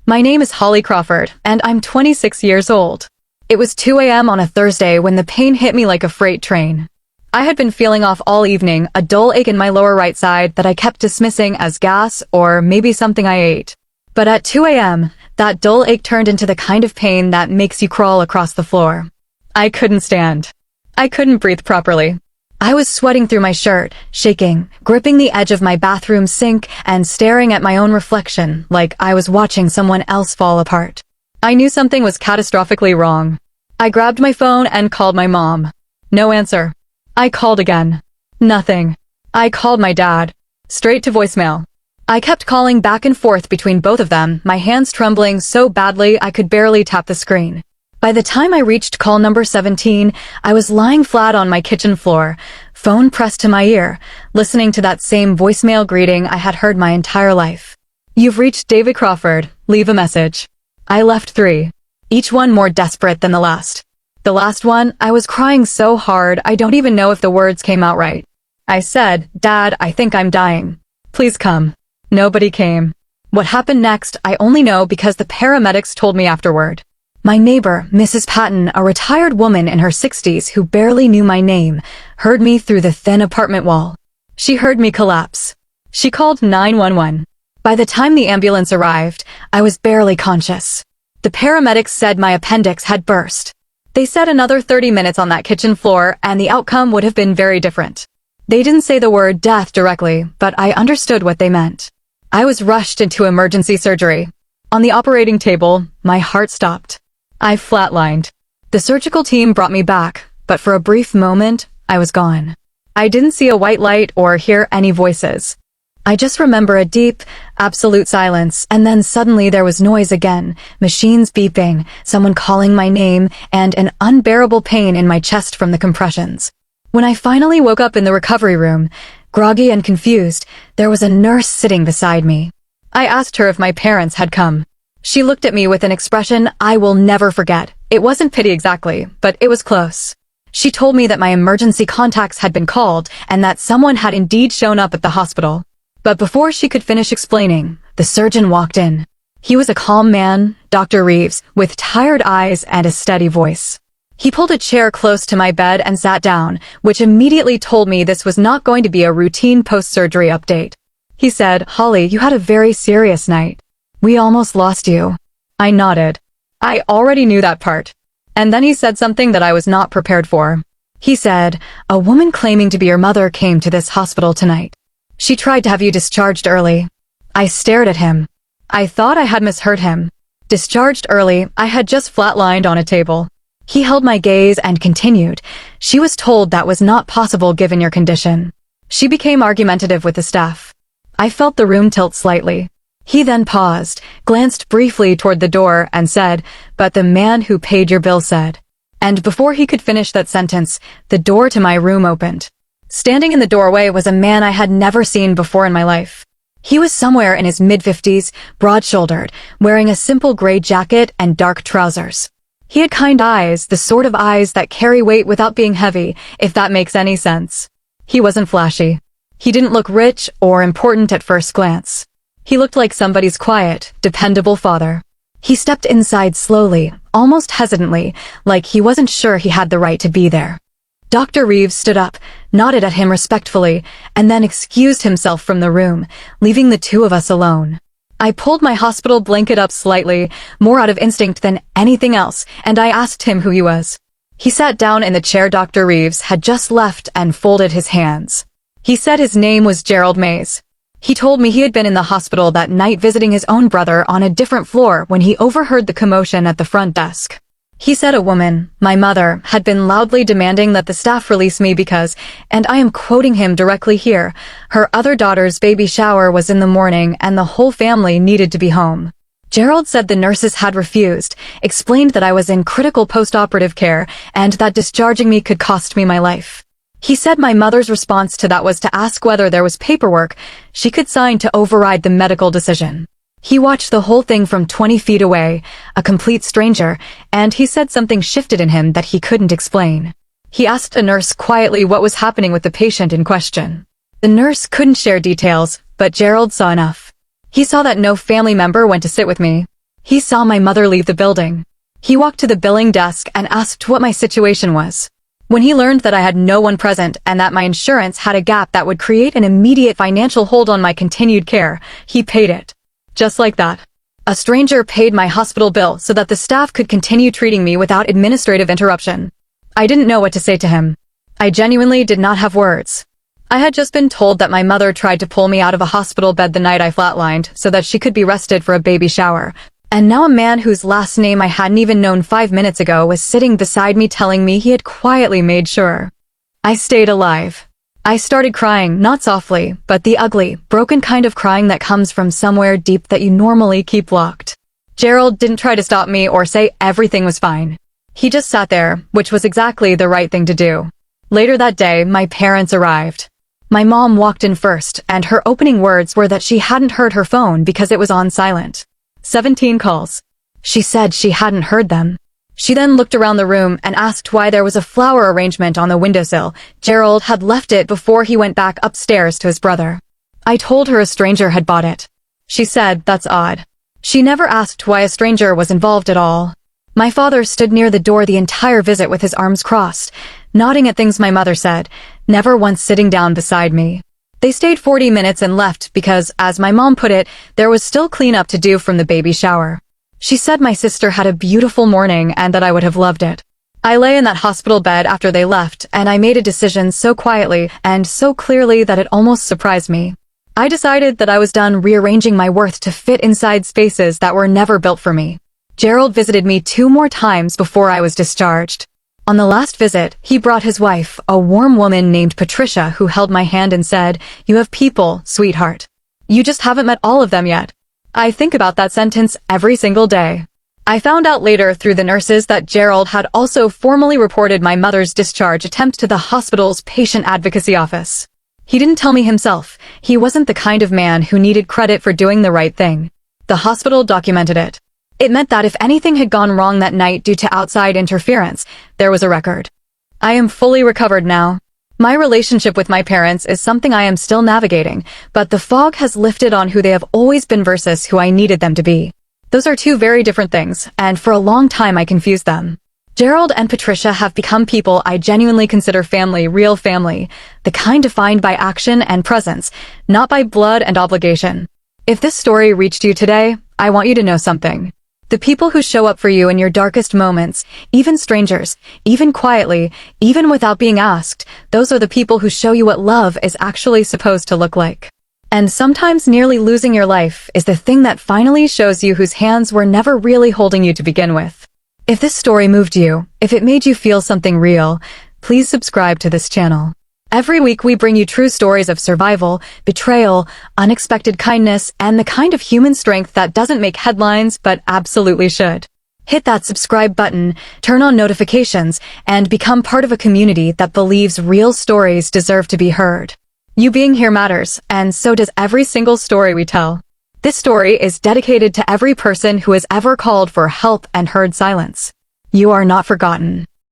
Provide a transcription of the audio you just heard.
My name is Holly Crawford, and I'm 26 years old. It was 2 a.m. on a Thursday when the pain hit me like a freight train. I had been feeling off all evening, a dull ache in my lower right side that I kept dismissing as gas or maybe something I ate. But at 2 a.m., that dull ache turned into the kind of pain that makes you crawl across the floor. I couldn't stand. I couldn't breathe properly. I was sweating through my shirt, shaking, gripping the edge of my bathroom sink and staring at my own reflection like I was watching someone else fall apart. I knew something was catastrophically wrong. I grabbed my phone and called my mom. No answer. I called again. Nothing. I called my dad. Straight to voicemail. I kept calling back and forth between both of them, my hands trembling so badly I could barely tap the screen. By the time I reached call number 17, I was lying flat on my kitchen floor, phone pressed to my ear, listening to that same voicemail greeting I had heard my entire life. You've reached David Crawford. Leave a message. I left 3. Each one more desperate than the last. The last one, I was crying so hard I don't even know if the words came out right. I said, Dad, I think I'm dying. Please come. Nobody came. What happened next, I only know because the paramedics told me afterward. My neighbor, Mrs. Patton, a retired woman in her 60s who barely knew my name, heard me through the thin apartment wall. She heard me collapse. She called 911. By the time the ambulance arrived, I was barely conscious. The paramedics said my appendix had burst. They said another 30 minutes on that kitchen floor and the outcome would have been very different. They didn't say the word death directly, but I understood what they meant. I was rushed into emergency surgery. On the operating table, my heart stopped. I flatlined. The surgical team brought me back, but for a brief moment, I was gone. I didn't see a white light or hear any voices. I just remember a deep, absolute silence, and then suddenly there was noise again, machines beeping, someone calling my name, and an unbearable pain in my chest from the compressions. When I finally woke up in the recovery room, groggy and confused, there was a nurse sitting beside me. I asked her if my parents had come. She looked at me with an expression I will never forget. It wasn't pity exactly, but it was close. She told me that my emergency contacts had been called and that someone had indeed shown up at the hospital. But before she could finish explaining, the surgeon walked in. He was a calm man, Dr. Reeves, with tired eyes and a steady voice. He pulled a chair close to my bed and sat down, which immediately told me this was not going to be a routine post-surgery update. He said, Holly, you had a very serious night. We almost lost you. I nodded. I already knew that part. And then he said something that I was not prepared for. He said, a woman claiming to be your mother came to this hospital tonight. She tried to have you discharged early. I stared at him. I thought I had misheard him. Discharged early, I had just flatlined on a table. He held my gaze and continued. She was told that was not possible given your condition. She became argumentative with the staff. I felt the room tilt slightly. He then paused, glanced briefly toward the door, and said, but the man who paid your bill said. And before he could finish that sentence, the door to my room opened. Standing in the doorway was a man I had never seen before in my life. He was somewhere in his mid-50s, broad-shouldered, wearing a simple gray jacket and dark trousers. He had kind eyes, the sort of eyes that carry weight without being heavy, if that makes any sense. He wasn't flashy. He didn't look rich or important at first glance. He looked like somebody's quiet, dependable father. He stepped inside slowly, almost hesitantly, like he wasn't sure he had the right to be there. Dr. Reeves stood up, nodded at him respectfully, and then excused himself from the room, leaving the two of us alone. I pulled my hospital blanket up slightly, more out of instinct than anything else, and I asked him who he was. He sat down in the chair Dr. Reeves had just left and folded his hands. He said his name was Gerald Mays. He told me he had been in the hospital that night visiting his own brother on a different floor when he overheard the commotion at the front desk. He said a woman, my mother, had been loudly demanding that the staff release me because, and I am quoting him directly here, her other daughter's baby shower was in the morning and the whole family needed to be home. Gerald said the nurses had refused, explained that I was in critical post-operative care and that discharging me could cost me my life. He said my mother's response to that was to ask whether there was paperwork she could sign to override the medical decision. He watched the whole thing from 20 feet away, a complete stranger, and he said something shifted in him that he couldn't explain. He asked a nurse quietly what was happening with the patient in question. The nurse couldn't share details, but Gerald saw enough. He saw that no family member went to sit with me. He saw my mother leave the building. He walked to the billing desk and asked what my situation was. When he learned that I had no one present and that my insurance had a gap that would create an immediate financial hold on my continued care, he paid it. Just like that. A stranger paid my hospital bill so that the staff could continue treating me without administrative interruption. I didn't know what to say to him. I genuinely did not have words. I had just been told that my mother tried to pull me out of a hospital bed the night I flatlined so that she could be rested for a baby shower. And now a man whose last name I hadn't even known 5 minutes ago was sitting beside me telling me he had quietly made sure I stayed alive. I started crying, not softly, but the ugly, broken kind of crying that comes from somewhere deep that you normally keep locked. Gerald didn't try to stop me or say everything was fine. He just sat there, which was exactly the right thing to do. Later that day, my parents arrived. My mom walked in first, and her opening words were that she hadn't heard her phone because it was on silent. 17 calls. She said she hadn't heard them. She then looked around the room and asked why there was a flower arrangement on the windowsill. Gerald had left it before he went back upstairs to his brother. I told her a stranger had bought it. She said that's odd. She never asked why a stranger was involved at all. My father stood near the door the entire visit with his arms crossed, nodding at things my mother said, never once sitting down beside me. They stayed 40 minutes and left because, as my mom put it, there was still cleanup to do from the baby shower. She said my sister had a beautiful morning and that I would have loved it. I lay in that hospital bed after they left, and I made a decision so quietly and so clearly that it almost surprised me. I decided that I was done rearranging my worth to fit inside spaces that were never built for me. Gerald visited me 2 more times before I was discharged. On the last visit, he brought his wife, a warm woman named Patricia, who held my hand and said, "You have people, sweetheart. You just haven't met all of them yet." I think about that sentence every single day. I found out later through the nurses that Gerald had also formally reported my mother's discharge attempt to the hospital's patient advocacy office. He didn't tell me himself. He wasn't the kind of man who needed credit for doing the right thing. The hospital documented it. It meant that if anything had gone wrong that night due to outside interference, there was a record. I am fully recovered now. My relationship with my parents is something I am still navigating, but the fog has lifted on who they have always been versus who I needed them to be. Those are 2 very different things, and for a long time I confused them. Gerald and Patricia have become people I genuinely consider family, real family, the kind defined by action and presence, not by blood and obligation. If this story reached you today, I want you to know something. The people who show up for you in your darkest moments, even strangers, even quietly, even without being asked, those are the people who show you what love is actually supposed to look like. And sometimes nearly losing your life is the thing that finally shows you whose hands were never really holding you to begin with. If this story moved you, if it made you feel something real, please subscribe to this channel. Every week we bring you true stories of survival, betrayal, unexpected kindness, and the kind of human strength that doesn't make headlines but absolutely should. Hit that subscribe button, turn on notifications, and become part of a community that believes real stories deserve to be heard. You being here matters, and so does every single story we tell. This story is dedicated to every person who has ever called for help and heard silence. You are not forgotten.